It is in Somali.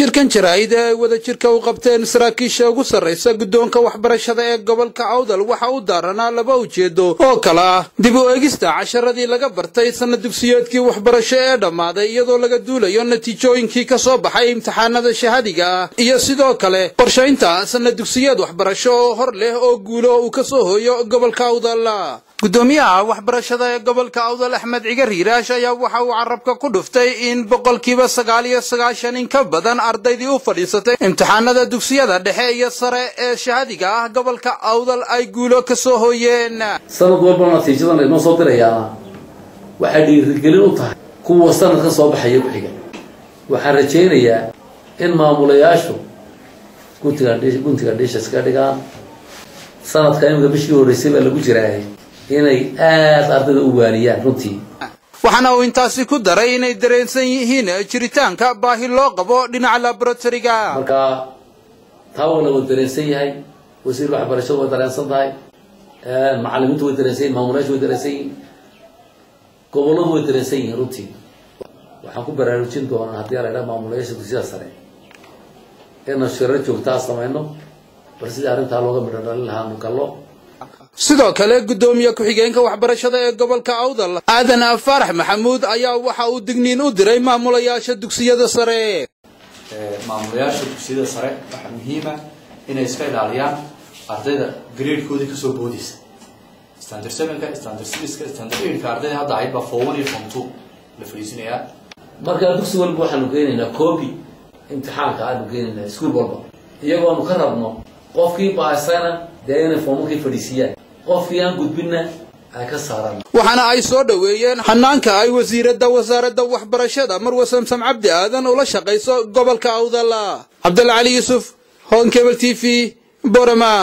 shirkan jaraa'id ee wadajirka u qabteen saraakiisha ugu sarreysa guddoonka waxbarashada ee gobolka Awdal waxa uu daaranaa laba ujeedo oo kala ah dib u eegista casharadii laga bartay sanad dugsiyeedkii waxbarasho ee dhamaaday iyadoo laga duulayo natiijooyinkii ka soo baxay imtixaanada shahaadiga ah iyo sidoo kale qorshaynta sanad dugsiyeed waxbarasho oo hor leh oo guulo uu ka soo hooyo gobolka Awdal gudoomiyaha waxbarashada ee gobolka Awdal Axmed Cigar Hiiraash ayaa waxa uu carabka ku dhuftay in boqolkiiba 99 in ka badan ardaydii u fadhiisatay imtixaanada dugsiyada dhexe iyo sare ee shahaadiga ah gobolka Awdal ay guulo ka soo hooyeen sanad walba natiijadan inoo soo dirayaan waxa dhiirigelin u tahay kuwa sanadka soo baxay ku xiga waxaan rajaynayaa in maamulayaashu guntiga dhishaska dhigaan sanadka imika bishii horeysay baa lagu jiray inay aad ardayda u waaniyaan runtii waxaana uu intaasi ku daray inay dareensan yihiin jiritaanka baahi loo qabo dhinaca laboratoryga marka taawna uu dareensan yahay wasiir waxbarashada uu dareensan tahay macallimiintu uu dareensan yahay maamulayaashu uu dareensan yahay goboladu uu dareensan yahay runtii waxaan ku baraarujin doonaa haddii ay la maamulayaasha dugsiyada sare in shirarka joogtaa sameeyno balse arrinta looga midho lahaa nuqallo sidoo kale gudoomiye ku xigeenka waxbarashada ee gobolka Awdal Aadan Farax Maxamuud ayaa waxa uu digniin u diray maamulayaasha dugsiyada sare maamulayaasha dugsiyada sare waxa muhiim ah inay iska ilaaliyaan ardayda grade-kooda ka soo boodaysa standard 7 ka standard 6 ka standard 8 ka ardayda hadda ay ba form 1 iyo form 2 la fariisinaya marka dugsi walba waxaanu keenaynaa copy imtixaanka aanu keenaynaa iskuul walba iyagoo aanu ka rabno qofkii baasana deena foomkii fadhiisiyay qofkii aan gudbina ay ka saaraan waxaana ay soo dhaweeyeen hanaanka ay wasaaradda waxbarashada Marwa Samsam Cabdi Aadan oo la shaqeyso gobolka Awdal Abdul Ali Yusuf Hon Cable TV Borama